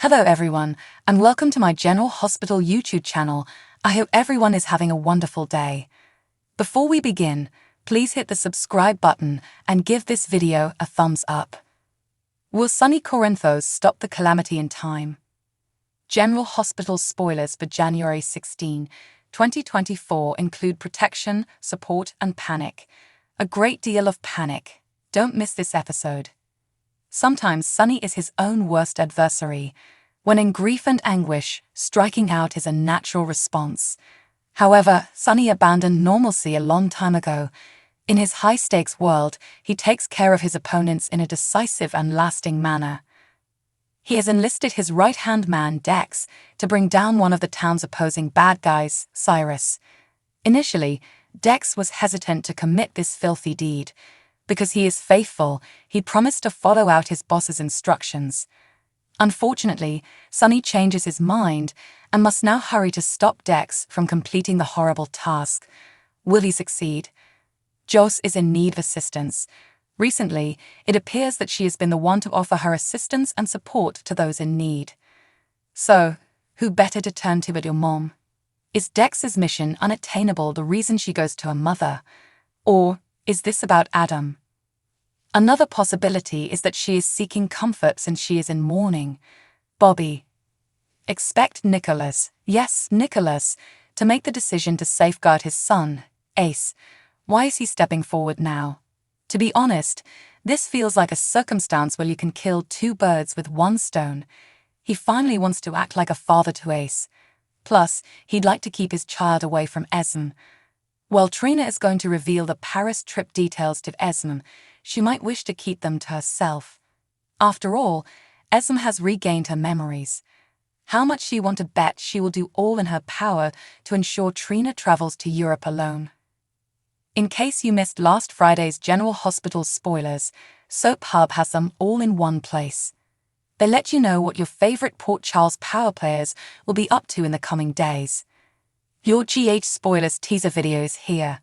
Hello everyone, and welcome to my General Hospital YouTube channel. I hope everyone is having a wonderful day. Before we begin, please hit the subscribe button and give this video a thumbs up. Will Sonny Corinthos stop the calamity in time? General Hospital spoilers for January 16, 2024 include protection, support, and panic. A great deal of panic. Don't miss this episode. Sometimes Sonny is his own worst adversary. When in grief and anguish, striking out is a natural response. However, Sonny abandoned normalcy a long time ago. In his high-stakes world, he takes care of his opponents in a decisive and lasting manner. He has enlisted his right-hand man, Dex, to bring down one of the town's opposing bad guys, Cyrus. Initially, Dex was hesitant to commit this filthy deed. Because he is faithful, he promised to follow out his boss's instructions. Unfortunately, Sonny changes his mind and must now hurry to stop Dex from completing the horrible task. Will he succeed? Joss is in need of assistance. Recently, it appears that she has been the one to offer her assistance and support to those in need. So, who better to turn to but your mom? Is Dex's mission unattainable the reason she goes to her mother? Or is this about Adam? Another possibility is that she is seeking comfort since she is in mourning. Bobby. Expect Nicholas, yes, Nicholas, to make the decision to safeguard his son, Ace. Why is he stepping forward now? To be honest, this feels like a circumstance where you can kill two birds with one stone. He finally wants to act like a father to Ace. Plus, he'd like to keep his child away from Esm. While Trina is going to reveal the Paris trip details to Esm, she might wish to keep them to herself. After all, Esm has regained her memories. How much do you want to bet she will do all in her power to ensure Trina travels to Europe alone? In case you missed last Friday's General Hospital spoilers, Soap Hub has them all in one place. They let you know what your favorite Port Charles power players will be up to in the coming days. Your GH spoilers teaser video is here.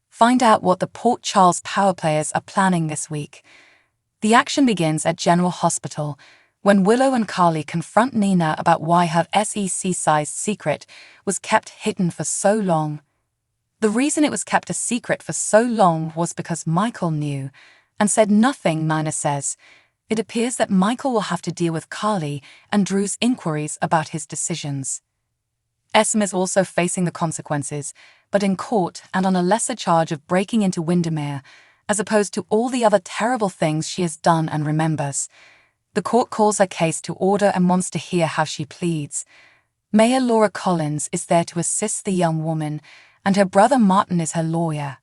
Find out what the Port Charles power players are planning this week. The action begins at General Hospital, when Willow and Carly confront Nina about why her SEC-sized secret was kept hidden for so long. The reason it was kept a secret for so long was because Michael knew, and said nothing, Nina says. It appears that Michael will have to deal with Carly and Drew's inquiries about his decisions. Esm is also facing the consequences, but in court and on a lesser charge of breaking into Windermere, as opposed to all the other terrible things she has done and remembers. The court calls her case to order and wants to hear how she pleads. Mayor Laura Collins is there to assist the young woman, and her brother Martin is her lawyer.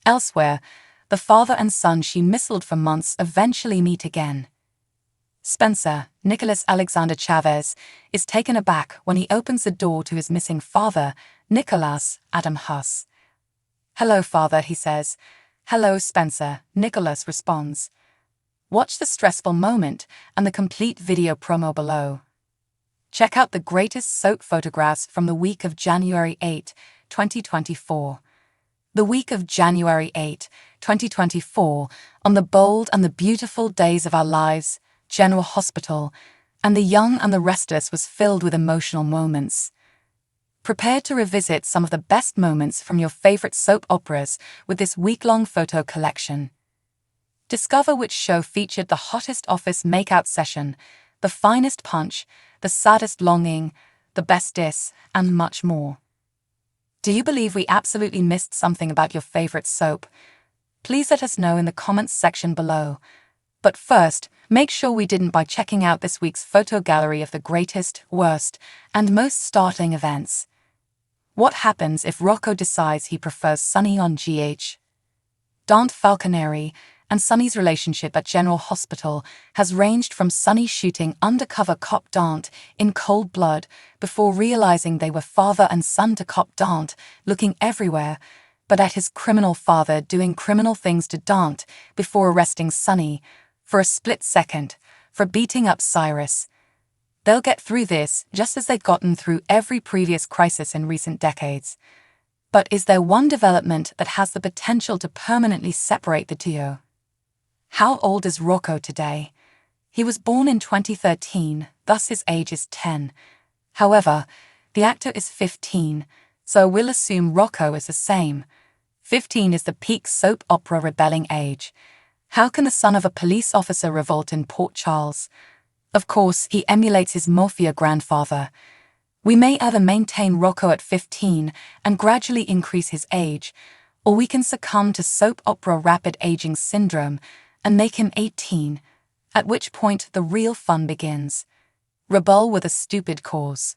Elsewhere, the father and son she missiled for months eventually meet again. Spencer, Nicholas Alexander Chavez, is taken aback when he opens the door to his missing father, Nicholas Adam Huss. "Hello, father," he says. "Hello, Spencer," Nicholas responds. Watch the stressful moment and the complete video promo below. Check out the greatest soap photographs from the week of January 8, 2024. The week of January 8, 2024, on the bold and the beautiful days of our lives, General Hospital, and the young and the restless was filled with emotional moments. Prepare to revisit some of the best moments from your favorite soap operas with this week-long photo collection. Discover which show featured the hottest office makeout session, the finest punch, the saddest longing, the best diss, and much more. Do you believe we absolutely missed something about your favorite soap? Please let us know in the comments section below. But first, make sure we didn't by checking out this week's photo gallery of the greatest, worst, and most startling events. What happens if Rocco decides he prefers Sonny on GH? Dante Falconeri and Sonny's relationship at General Hospital has ranged from Sonny shooting undercover cop Dante in cold blood before realizing they were father and son to cop Dante, looking everywhere, but at his criminal father doing criminal things to Dante before arresting Sonny, for a split second, for beating up Cyrus. They'll get through this just as they've gotten through every previous crisis in recent decades. But is there one development that has the potential to permanently separate the duo? How old is Rocco today? He was born in 2013, thus his age is 10. However, the actor is 15, so we'll assume Rocco is the same. 15 is the peak soap opera rebelling age. How can the son of a police officer revolt in Port Charles? Of course, he emulates his mafia grandfather. We may either maintain Rocco at 15 and gradually increase his age, or we can succumb to soap opera rapid aging syndrome and make him 18, at which point the real fun begins. Rebel with a stupid cause.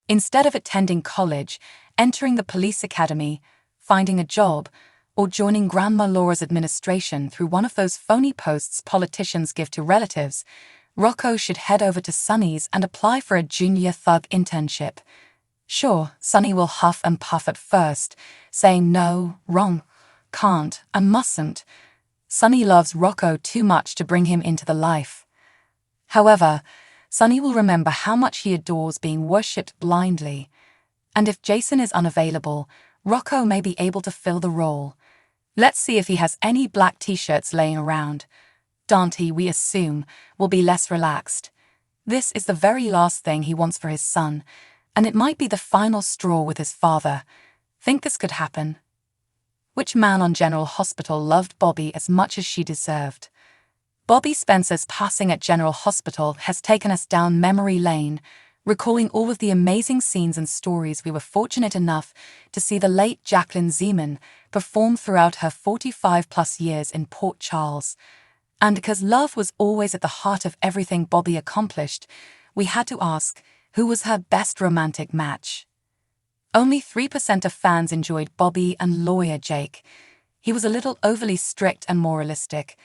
Instead of attending college, entering the police academy, finding a job, or joining Grandma Laura's administration through one of those phony posts politicians give to relatives, Rocco should head over to Sonny's and apply for a junior thug internship. Sure, Sonny will huff and puff at first, saying no, wrong, can't, and mustn't. Sonny loves Rocco too much to bring him into the life. However, Sonny will remember how much he adores being worshipped blindly. And if Jason is unavailable, Rocco may be able to fill the role. Let's see if he has any black t-shirts laying around. Dante, we assume, will be less relaxed. This is the very last thing he wants for his son, and it might be the final straw with his father. Think this could happen? Which man on General Hospital loved Bobby as much as she deserved? Bobby Spencer's passing at General Hospital has taken us down memory lane, recalling all of the amazing scenes and stories we were fortunate enough to see the late Jacqueline Zeman perform throughout her 45-plus years in Port Charles. And because love was always at the heart of everything Bobby accomplished, we had to ask, who was her best romantic match? Only 3% of fans enjoyed Bobby and lawyer Jake. He was a little overly strict and moralistic.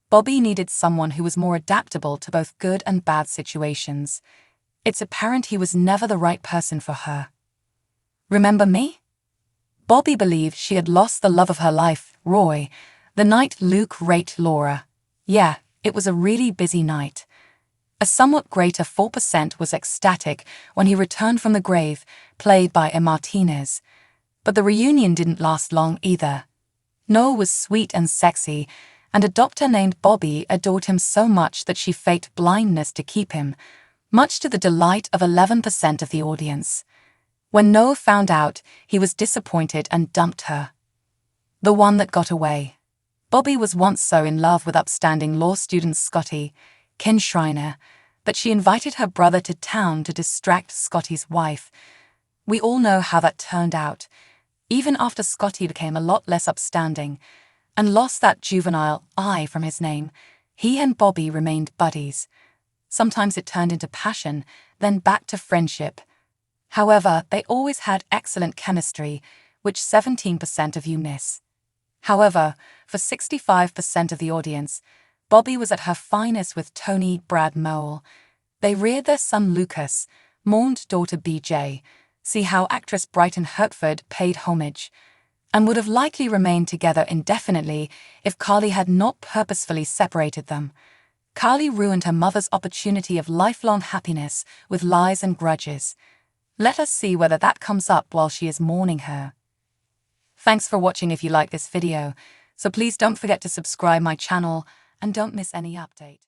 Bobby needed someone who was more adaptable to both good and bad situations. It's apparent he was never the right person for her. Remember me? Bobby believed she had lost the love of her life, Roy, the night Luke raped Laura. Yeah, it was a really busy night. A somewhat greater 4% was ecstatic when he returned from the grave, played by Em Martinez. But the reunion didn't last long either. Noah was sweet and sexy, and a doctor named Bobby adored him so much that she faked blindness to keep him, much to the delight of 11% of the audience. When Noah found out, he was disappointed and dumped her. The one that got away. Bobby was once so in love with upstanding law student Scotty, Ken Schreiner, that she invited her brother to town to distract Scotty's wife. We all know how that turned out. Even after Scotty became a lot less upstanding and lost that juvenile I from his name, he and Bobby remained buddies. Sometimes it turned into passion, then back to friendship. However, they always had excellent chemistry, which 17% of you miss. However, for 65% of the audience, Bobby was at her finest with Tony Brad Mole. They reared their son Lucas, mourned daughter BJ, see how actress Brighton Hertford paid homage, and would have likely remained together indefinitely if Carly had not purposefully separated them. Carly ruined her mother's opportunity of lifelong happiness with lies and grudges. Let us see whether that comes up while she is mourning her. Thanks for watching if you like this video, so please don't forget to subscribe my channel and don't miss any update.